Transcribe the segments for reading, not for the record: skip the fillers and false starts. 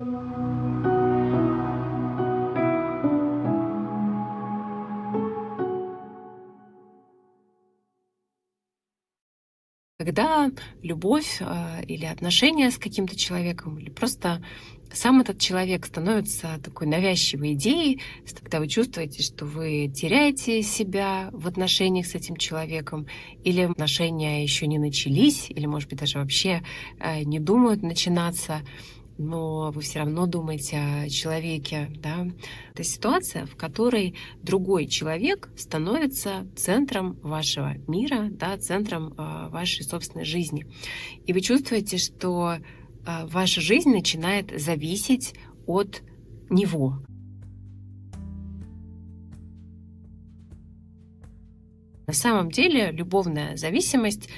Когда любовь, или отношения с каким-то человеком, или просто сам этот человек становится такой навязчивой идеей, когда вы чувствуете, что вы теряете себя в отношениях с этим человеком, или отношения еще не начались, или, может быть, даже вообще не думают начинаться, но вы все равно думаете о человеке, да. Это ситуация, в которой другой человек становится центром вашего мира, да, центром вашей собственной жизни. И вы чувствуете, что ваша жизнь начинает зависеть от него. На самом деле любовная зависимость,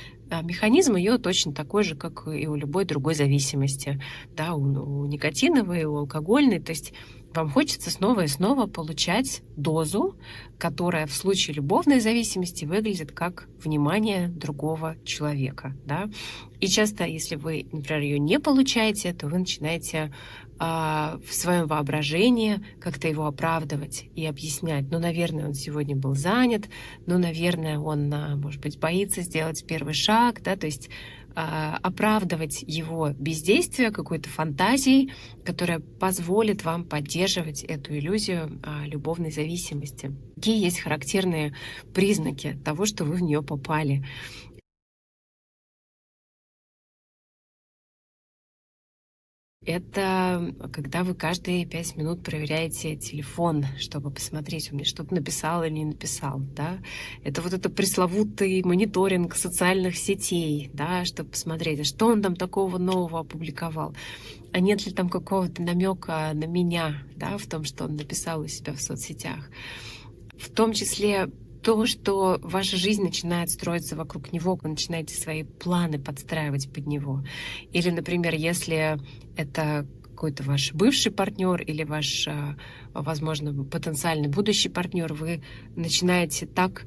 механизм ее точно такой же, как и у любой другой зависимости. Да, у никотиновой, у алкогольной. То есть вам хочется снова и снова получать дозу, которая в случае любовной зависимости выглядит как внимание другого человека. Да? И часто, если вы, например, ее не получаете, то вы начинаете в своем воображении как-то его оправдывать и объяснять. Ну, наверное, он сегодня был занят, ну, наверное, он, может быть, боится сделать первый шаг, да, то есть оправдывать его бездействие какой-то фантазией, которая позволит вам поддерживать эту иллюзию любовной зависимости. Какие есть характерные признаки того, что вы в нее попали? Это когда вы каждые 5 минут проверяете телефон, чтобы посмотреть, он мне что-то написал или не написал, да. Это вот это пресловутый мониторинг социальных сетей, да, чтобы посмотреть, а что он там такого нового опубликовал, а нет ли там какого-то намека на меня, да, в том, что он написал у себя в соцсетях. В том числе то, что ваша жизнь начинает строиться вокруг него, вы начинаете свои планы подстраивать под него. Или, например, если это какой-то ваш бывший партнер или ваш, возможно, потенциальный будущий партнер, вы начинаете так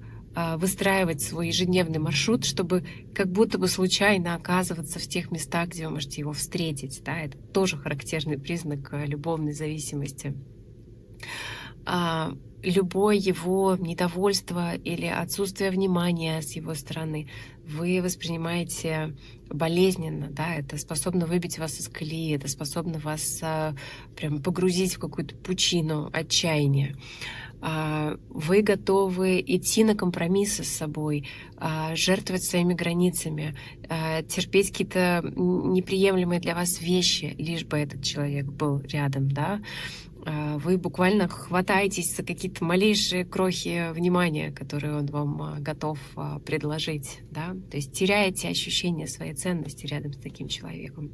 выстраивать свой ежедневный маршрут, чтобы как будто бы случайно оказываться в тех местах, где вы можете его встретить. Да? Это тоже характерный признак любовной зависимости. Любое его недовольство или отсутствие внимания с его стороны вы воспринимаете болезненно, да, это способно выбить вас из колеи, это способно вас прям погрузить в какую-то пучину отчаяния. Вы готовы идти на компромиссы с собой, жертвовать своими границами, терпеть какие-то неприемлемые для вас вещи, лишь бы этот человек был рядом, да. Вы буквально хватаетесь за какие-то малейшие крохи внимания, которые он вам готов предложить, да, то есть теряете ощущение своей ценности рядом с таким человеком.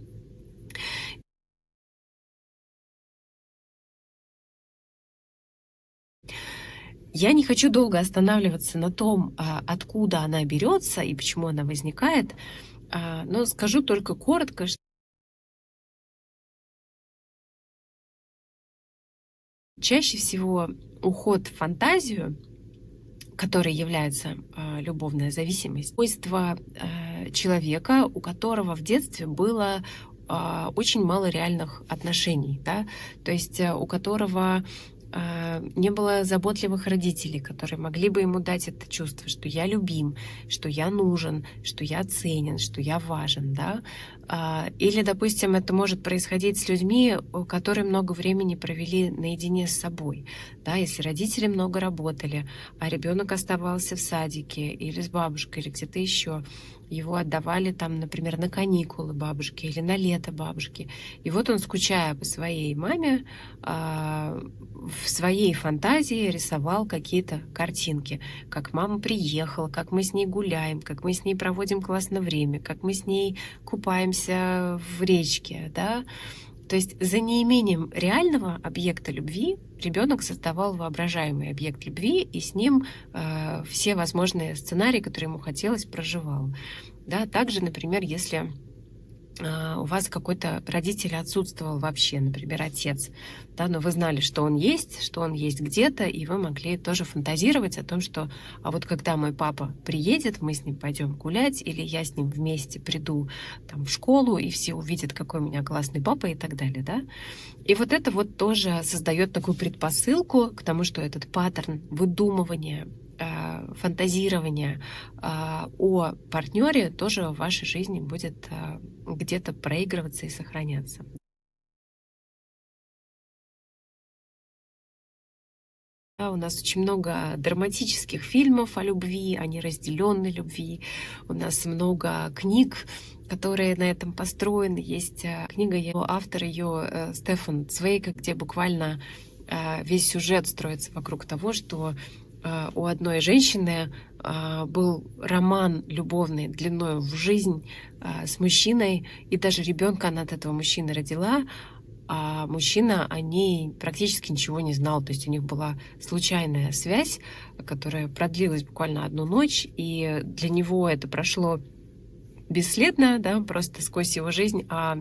Я не хочу долго останавливаться на том, откуда она берется и почему она возникает, но скажу только коротко, что чаще всего уход в фантазию, которой является любовная зависимость, свойство человека, у которого в детстве было очень мало реальных отношений, да, то есть у которого не было заботливых родителей, которые могли бы ему дать это чувство, что я любим, что я нужен, что я ценен, что я важен, да. Или, допустим, это может происходить с людьми, которые много времени провели наедине с собой, да, если родители много работали, а ребенок оставался в садике или с бабушкой, или где-то еще. Его отдавали там, например, на каникулы бабушки или на лето бабушки. И вот он, скучая по своей маме, в своей фантазии рисовал какие-то картинки. Как мама приехала, как мы с ней гуляем, как мы с ней проводим классное время, как мы с ней купаемся в речке, да. То есть за неимением реального объекта любви ребенок создавал воображаемый объект любви и с ним все возможные сценарии, которые ему хотелось, проживал. Да, также, например, если у вас какой-то родитель отсутствовал вообще, например, отец, да, но вы знали, что он есть где-то, и вы могли тоже фантазировать о том, что а вот когда мой папа приедет, мы с ним пойдем гулять, или я с ним вместе приду там в школу, и все увидят, какой у меня классный папа и так далее, да. И вот это вот тоже создает такую предпосылку к тому, что этот паттерн выдумывания, фантазирования о партнере тоже в вашей жизни будет где-то проигрываться и сохраняться. Да, у нас очень много драматических фильмов о любви, о неразделенной любви. У нас много книг, которые на этом построены. Есть книга, автор ее Стефан Цвейга, где буквально весь сюжет строится вокруг того, что у одной женщины был роман любовный длиной в жизнь с мужчиной, и даже ребенка она от этого мужчины родила, а мужчина о ней практически ничего не знал. То есть у них была случайная связь, которая продлилась буквально одну ночь, и для него это прошло бесследно, да, просто сквозь его жизнь, а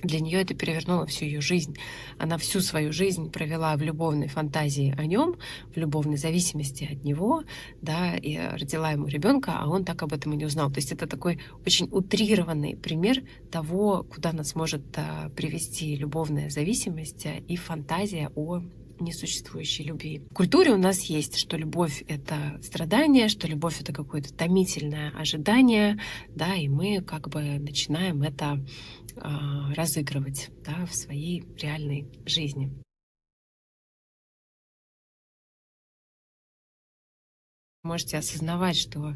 для нее это перевернуло всю ее жизнь. Она всю свою жизнь провела в любовной фантазии о нем, в любовной зависимости от него, да, и родила ему ребенка, а он так об этом и не узнал. То есть это такой очень утрированный пример того, куда нас может привести любовная зависимость и фантазия о несуществующей любви. В культуре у нас есть, что любовь — это страдание, что любовь — это какое-то томительное ожидание, да, и мы как бы начинаем это разыгрывать, да, в своей реальной жизни. Можете осознавать, что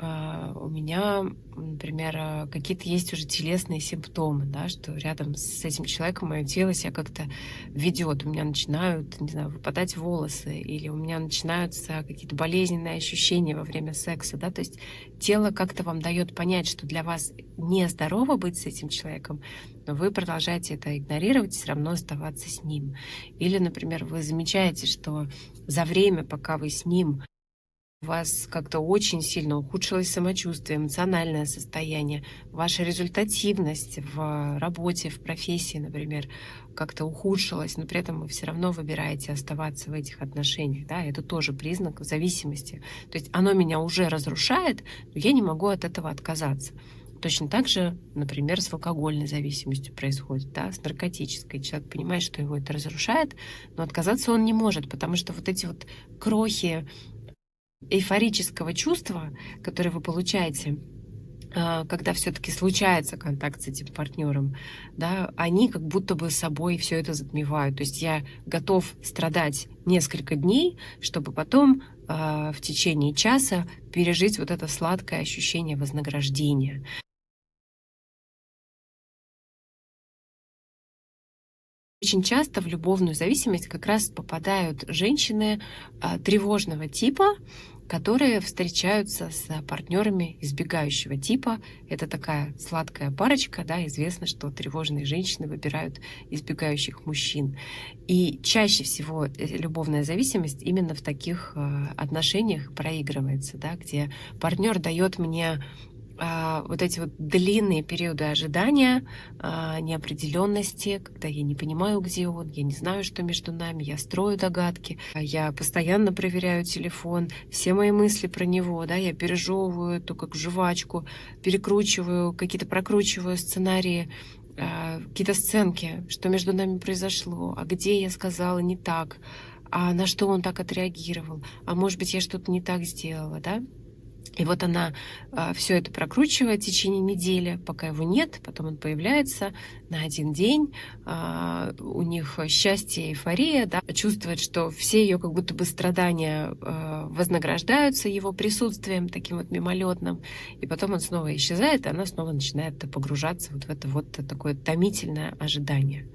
у меня, например, какие-то есть уже телесные симптомы, да, что рядом с этим человеком мое тело себя как-то ведет. У меня начинают, не знаю, выпадать волосы, или у меня начинаются какие-то болезненные ощущения во время секса, да, то есть тело как-то вам дает понять, что для вас нездорово быть с этим человеком, но вы продолжаете это игнорировать, все равно оставаться с ним. Или, например, вы замечаете, что за время, пока вы с ним, у вас как-то очень сильно ухудшилось самочувствие, эмоциональное состояние, ваша результативность в работе, в профессии, например, как-то ухудшилась, но при этом вы все равно выбираете оставаться в этих отношениях. Да? Это тоже признак зависимости. То есть оно меня уже разрушает, но я не могу от этого отказаться. Точно так же, например, с алкогольной зависимостью происходит, да, с наркотической. Человек понимает, что его это разрушает, но отказаться он не может, потому что вот эти вот крохи эйфорического чувства, которое вы получаете, когда все-таки случается контакт с этим партнером, да, они как будто бы собой все это затмевают. То есть я готов страдать несколько дней, чтобы потом в течение часа пережить вот это сладкое ощущение вознаграждения. Очень часто в любовную зависимость как раз попадают женщины тревожного типа, которые встречаются с партнерами избегающего типа. Это такая сладкая парочка, да, известно, что тревожные женщины выбирают избегающих мужчин. И чаще всего любовная зависимость именно в таких отношениях проигрывается, да, где партнер дает мне вот эти вот длинные периоды ожидания, неопределенности, когда я не понимаю, где он, я не знаю, что между нами, я строю догадки, я постоянно проверяю телефон, все мои мысли про него, да, я пережевываю эту как жвачку, перекручиваю, какие-то прокручиваю сценарии, какие-то сценки, что между нами произошло, а где я сказала не так, а на что он так отреагировал, а может быть, я что-то не так сделала, да? И вот она все это прокручивает в течение недели, пока его нет, потом он появляется на один день, у них счастье, эйфория, да, чувствует, что все ее как будто бы страдания вознаграждаются его присутствием таким вот мимолетным, и потом он снова исчезает, и она снова начинает погружаться вот в это вот такое томительное ожидание.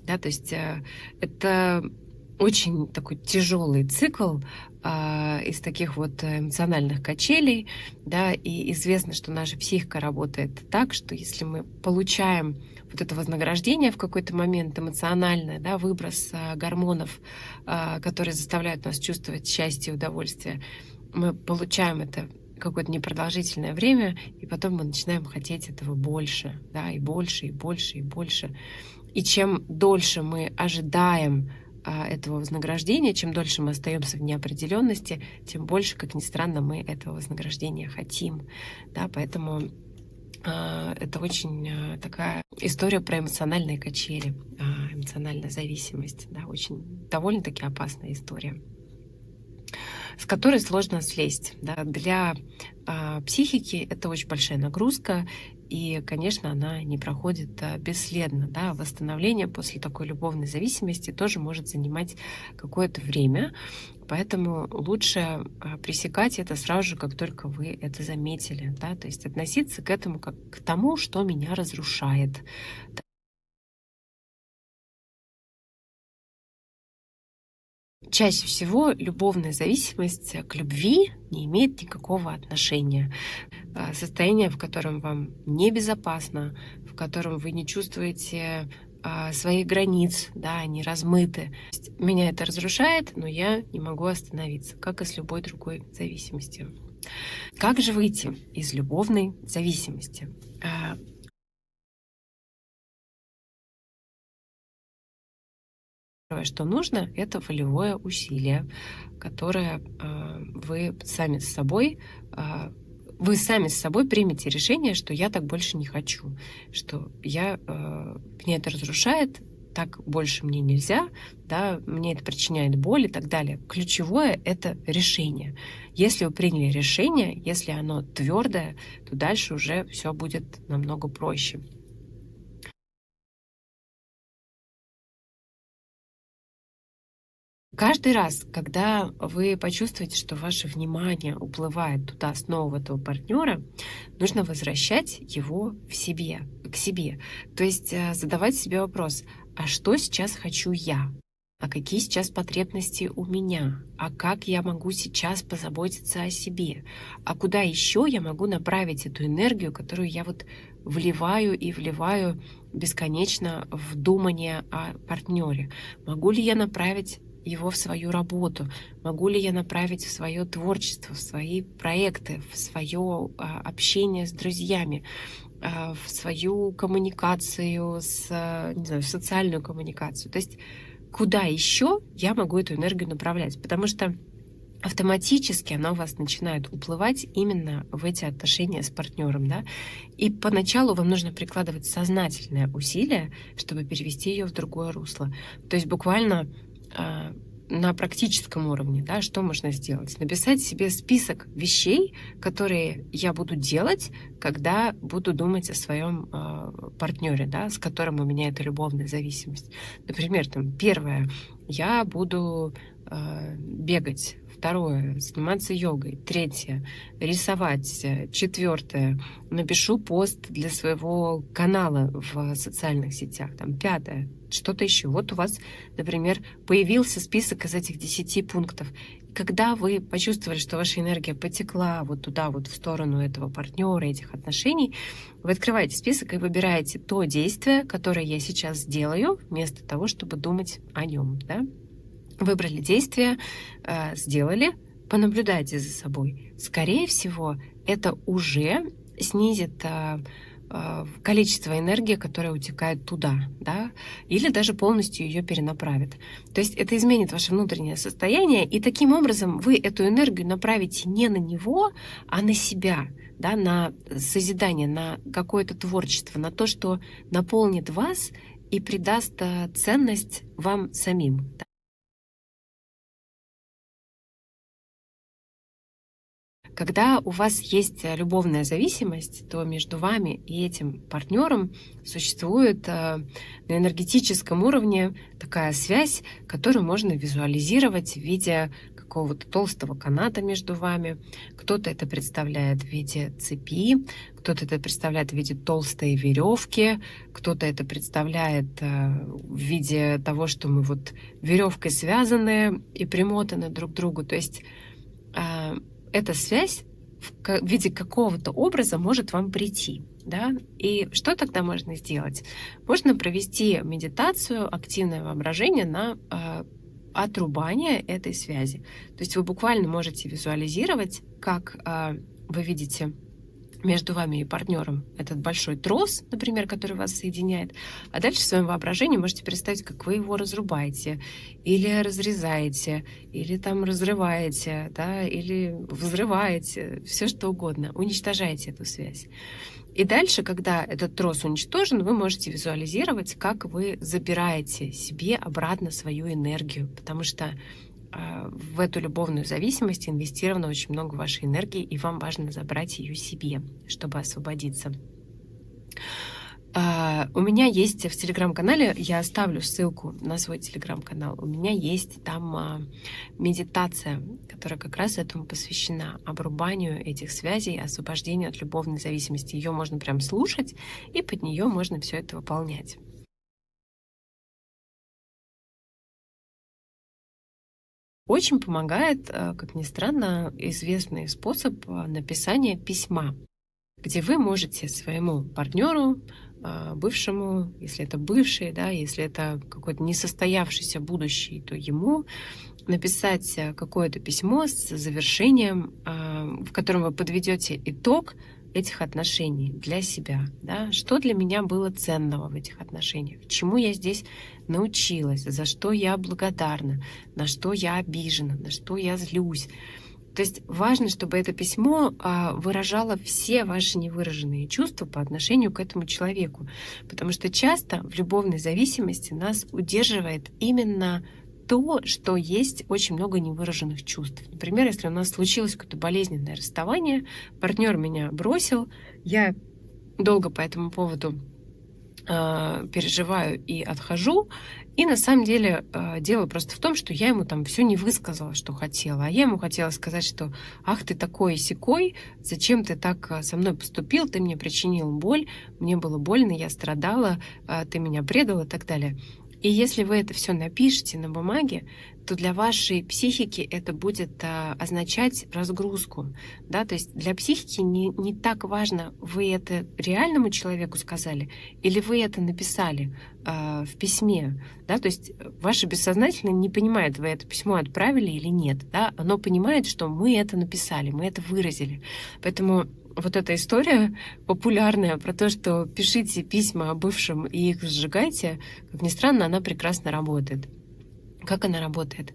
Да, то есть это очень такой тяжелый цикл из таких вот эмоциональных качелей, да, и известно, что наша психика работает так, что если мы получаем вот это вознаграждение в какой-то момент эмоциональное, да, выброс гормонов, которые заставляют нас чувствовать счастье и удовольствие, мы получаем это какое-то непродолжительное время, и потом мы начинаем хотеть этого больше, да, и больше, и больше, и больше. И чем дольше мы ожидаем этого вознаграждения, чем дольше мы остаемся в неопределенности, тем больше, как ни странно, мы этого вознаграждения хотим. Да, поэтому это очень такая история про эмоциональные качели, эмоциональная зависимость. Да, очень довольно-таки опасная история, с которой сложно слезть. Да. Для психики это очень большая нагрузка, и, конечно, она не проходит бесследно. Да. Восстановление после такой любовной зависимости тоже может занимать какое-то время, поэтому лучше пресекать это сразу же, как только вы это заметили. Да. То есть относиться к этому как к тому, что меня разрушает. Чаще всего любовная зависимость к любви не имеет никакого отношения. Состояние, в котором вам небезопасно, в котором вы не чувствуете своих границ, да, они размыты. То есть меня это разрушает, но я не могу остановиться, как и с любой другой зависимостью. Как же выйти из любовной зависимости? Первое, что нужно, это волевое усилие, которое вы сами с собой примете решение, что я так больше не хочу, что меня это разрушает, так больше мне нельзя, да, мне это причиняет боль и так далее. Ключевое — это решение. Если вы приняли решение, если оно твердое, то дальше уже все будет намного проще. Каждый раз, когда вы почувствуете, что ваше внимание уплывает туда, снова в этого партнера, нужно возвращать его к себе. То есть задавать себе вопрос: а что сейчас хочу я? А какие сейчас потребности у меня? А как я могу сейчас позаботиться о себе? А куда еще я могу направить эту энергию, которую я вот вливаю и вливаю бесконечно в думание о партнере? Могу ли я направить его в свою работу? Могу ли я направить в свое творчество, в свои проекты, в свое общение с друзьями, в свою коммуникацию, не знаю, в социальную коммуникацию? То есть куда еще я могу эту энергию направлять? Потому что автоматически она у вас начинает уплывать именно в эти отношения с партнером, да? И поначалу вам нужно прикладывать сознательное усилие, чтобы перевести ее в другое русло. То есть буквально на практическом уровне, да, что можно сделать? Написать себе список вещей, которые я буду делать, когда буду думать о своем партнере, да, с которым у меня эта любовная зависимость. Например, там, первое, я буду бегать. Второе, заниматься йогой. Третье, рисовать. Четвертое, напишу пост для своего канала в социальных сетях. Там, пятое, что-то еще. Вот у вас, например, появился список из этих 10 пунктов. Когда вы почувствовали, что ваша энергия потекла вот туда, вот в сторону этого партнера, этих отношений, вы открываете список и выбираете то действие, которое я сейчас сделаю, вместо того, чтобы думать о нем. Да? Выбрали действие, сделали, понаблюдайте за собой. Скорее всего, это уже снизит количество энергии, которая утекает туда, да, или даже полностью ее перенаправит. То есть это изменит ваше внутреннее состояние, и таким образом вы эту энергию направите не на него, а на себя, да, на созидание, на какое-то творчество, на то, что наполнит вас и придаст ценность вам самим. Когда у вас есть любовная зависимость, то между вами и этим партнером существует на энергетическом уровне такая связь, которую можно визуализировать в виде какого-то толстого каната между вами. Кто-то это представляет в виде цепи, кто-то это представляет в виде толстой веревки, кто-то это представляет в виде того, что мы вот веревкой связаны и примотаны друг к другу. То есть эта связь в виде какого-то образа может вам прийти. Да? И что тогда можно сделать? Можно провести медитацию, активное воображение на отрубание этой связи. То есть вы буквально можете визуализировать, как вы видите между вами и партнером этот большой трос, например, который вас соединяет, а дальше в своем воображении можете представить, как вы его разрубаете, или разрезаете, или там разрываете, да, или взрываете, все что угодно, уничтожаете эту связь. И дальше, когда этот трос уничтожен, вы можете визуализировать, как вы забираете себе обратно свою энергию, потому что в эту любовную зависимость инвестировано очень много вашей энергии, и вам важно забрать ее себе, чтобы освободиться. У меня есть в Телеграм-канале, я оставлю ссылку на свой Телеграм-канал, у меня есть там медитация, которая как раз этому посвящена, обрубанию этих связей, освобождению от любовной зависимости. Ее можно прям слушать, и под нее можно все это выполнять. Очень помогает, как ни странно, известный способ написания письма, где вы можете своему партнеру, бывшему, если это бывший, да, если это какой-то несостоявшийся будущий, то ему написать какое-то письмо с завершением, в котором вы подведете итог этих отношений для себя. Да? Что для меня было ценного в этих отношениях? Чему я здесь научилась? За что я благодарна? На что я обижена? На что я злюсь? То есть важно, чтобы это письмо выражало все ваши невыраженные чувства по отношению к этому человеку. Потому что часто в любовной зависимости нас удерживает именно то, что есть очень много невыраженных чувств. Например, если у нас случилось какое-то болезненное расставание, партнер меня бросил, я долго по этому поводу переживаю и отхожу. И на самом деле дело просто в том, что я ему там все не высказала, что хотела. А я ему хотела сказать, что ах, ты такой и сякой, зачем ты так со мной поступил, ты мне причинил боль, мне было больно, я страдала, ты меня предал и так далее. И если вы это все напишете на бумаге, то для вашей психики это будет означать разгрузку. Да? То есть для психики не так важно, вы это реальному человеку сказали или вы это написали в письме. Да? То есть ваше бессознательное не понимает, вы это письмо отправили или нет. Да? Оно понимает, что мы это написали, мы это выразили. Поэтому вот эта история популярная про то, что пишите письма о бывшем и их сжигайте, как ни странно, она прекрасно работает. Как она работает?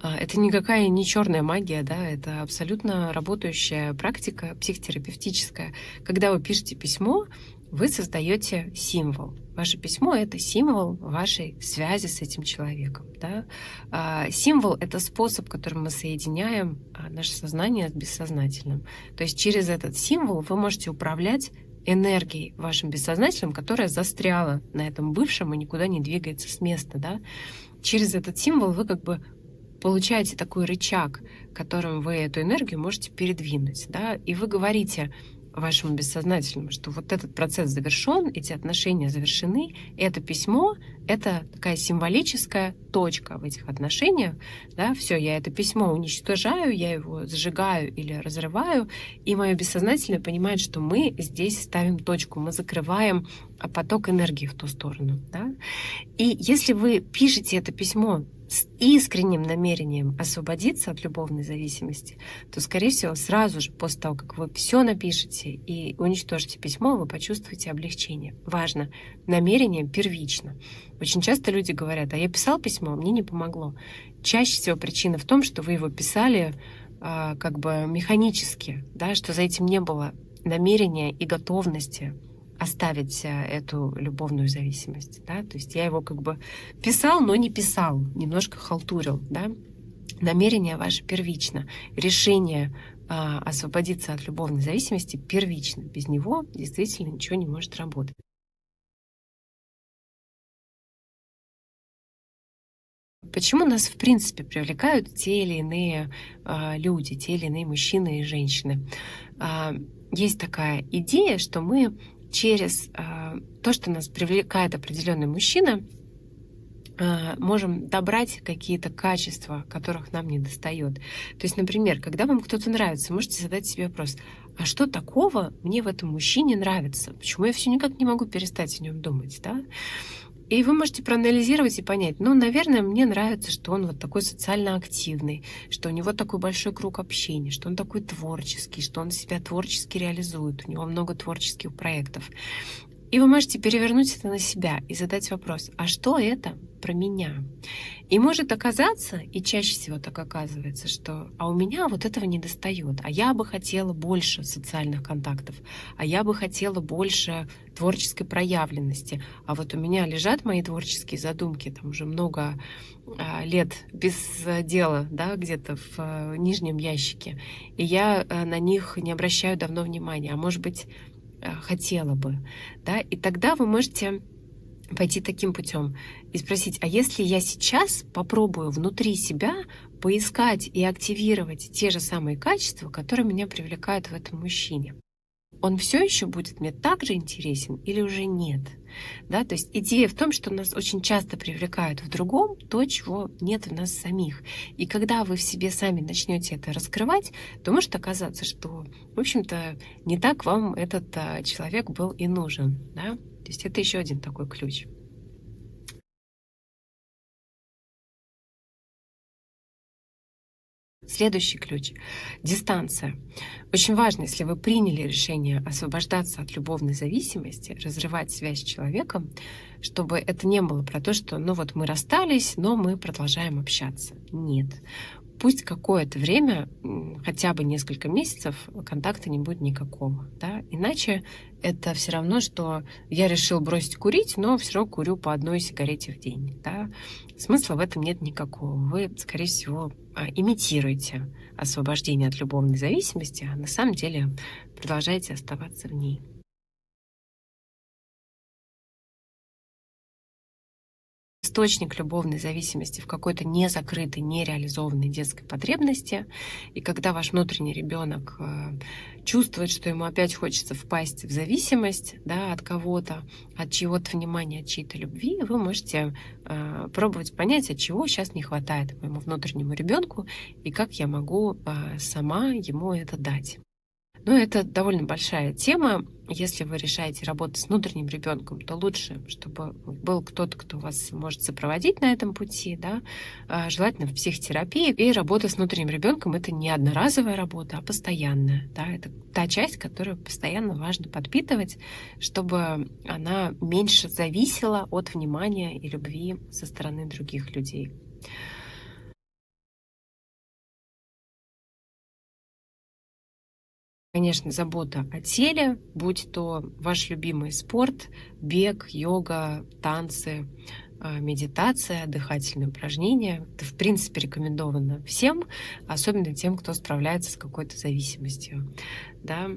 Это никакая не черная магия, да, это абсолютно работающая практика психотерапевтическая. Когда вы пишете письмо, вы создаете символ. Ваше письмо — это символ вашей связи с этим человеком. Да? Символ — это способ, которым мы соединяем наше сознание с бессознательным. То есть через этот символ вы можете управлять энергией вашим бессознательным, которая застряла на этом бывшем и никуда не двигается с места. Да? Через этот символ вы как бы получаете такой рычаг, которым вы эту энергию можете передвинуть. Да? И вы говорите вашему бессознательному, что вот этот процесс завершен, эти отношения завершены, и это письмо — это такая символическая точка в этих отношениях. Да? Все, я это письмо уничтожаю, я его сжигаю или разрываю, и мое бессознательное понимает, что мы здесь ставим точку, мы закрываем поток энергии в ту сторону. Да? И если вы пишете это письмо с искренним намерением освободиться от любовной зависимости, то, скорее всего, сразу же после того, как вы все напишете и уничтожите письмо, вы почувствуете облегчение. Важно, намерение первично. Очень часто люди говорят: а я писал письмо, мне не помогло. Чаще всего причина в том, что вы его писали как бы механически, да, что за этим не было намерения и готовности оставить эту любовную зависимость. Да? То есть я его как бы писал, но не писал, немножко халтурил. Да? Намерение ваше первично. Решение освободиться от любовной зависимости первично. Без него действительно ничего не может работать. Почему нас, в принципе, привлекают те или иные люди, те или иные мужчины и женщины? Есть такая идея, что мы через то, что нас привлекает определенный мужчина, можем добрать какие-то качества, которых нам не достает. То есть, например, когда вам кто-то нравится, можете задать себе вопрос: а что такого мне в этом мужчине нравится? Почему я все никак не могу перестать о нем думать? Да? И вы можете проанализировать и понять, ну, наверное, мне нравится, что он вот такой социально активный, что у него такой большой круг общения, что он такой творческий, что он себя творчески реализует, у него много творческих проектов. И вы можете перевернуть это на себя и задать вопрос, а что это про меня? И может оказаться, и чаще всего так оказывается, что а у меня вот этого не достает, а я бы хотела больше социальных контактов, а я бы хотела больше творческой проявленности, а вот у меня лежат мои творческие задумки, там уже много лет без дела, да, где-то в нижнем ящике, и я на них не обращаю давно внимания, а может быть, хотела бы, да, и тогда вы можете пойти таким путем и спросить, а если я сейчас попробую внутри себя поискать и активировать те же самые качества, которые меня привлекают в этом мужчине? Он все еще будет мне так же интересен или уже нет? Да, то есть идея в том, что нас очень часто привлекают в другом то, чего нет в нас самих. И когда вы в себе сами начнете это раскрывать, то может оказаться, что, в общем-то, не так вам этот человек был и нужен. Да? То есть это еще один такой ключ. Следующий ключ — дистанция. Очень важно, если вы приняли решение освобождаться от любовной зависимости, разрывать связь с человеком, чтобы это не было про то, что ну вот мы расстались, но мы продолжаем общаться. Нет. Пусть какое-то время, хотя бы несколько месяцев, контакта не будет никакого. Да? Иначе это все равно, что я решил бросить курить, но все равно курю по одной сигарете в день. Да? Смысла в этом нет никакого. Вы, скорее всего, имитируете освобождение от любовной зависимости, а на самом деле продолжаете оставаться в ней. Источник любовной зависимости в какой-то незакрытой, нереализованной детской потребности. И когда ваш внутренний ребенок чувствует, что ему опять хочется впасть в зависимость, да, от кого-то, от чьего-то внимания, от чьей-то любви, вы можете пробовать понять, от чего сейчас не хватает моему внутреннему ребенку и как я могу сама ему это дать. Ну, это довольно большая тема. Если вы решаете работать с внутренним ребенком, то лучше, чтобы был кто-то, кто вас может сопроводить на этом пути, да, желательно в психотерапии. И работа с внутренним ребенком — это не одноразовая работа, а постоянная. Да, это та часть, которую постоянно важно подпитывать, чтобы она меньше зависела от внимания и любви со стороны других людей. Конечно, забота о теле, будь то ваш любимый спорт, бег, йога, танцы, медитация, дыхательные упражнения. Это, в принципе, рекомендовано всем, особенно тем, кто справляется с какой-то зависимостью. Да?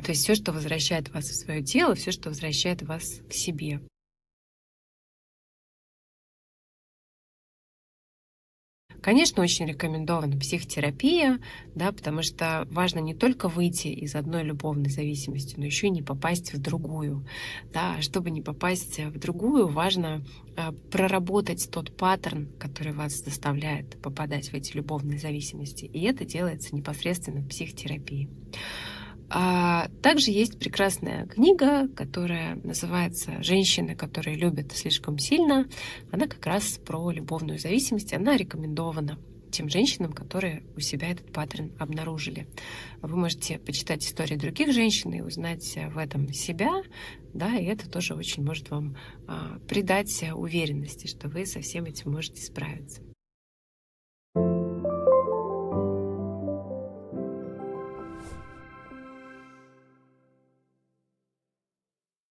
То есть все, что возвращает вас в свое тело, все, что возвращает вас к себе. Конечно, очень рекомендована психотерапия, да, потому что важно не только выйти из одной любовной зависимости, но еще и не попасть в другую. Да. А чтобы не попасть в другую, важно проработать тот паттерн, который вас заставляет попадать в эти любовные зависимости. И это делается непосредственно в психотерапии. Также есть прекрасная книга, которая называется «Женщины, которые любят слишком сильно». Она как раз про любовную зависимость. Она рекомендована тем женщинам, которые у себя этот паттерн обнаружили. Вы можете почитать истории других женщин и узнать в этом себя, да, и это тоже очень может вам придать уверенности, что вы со всем этим можете справиться.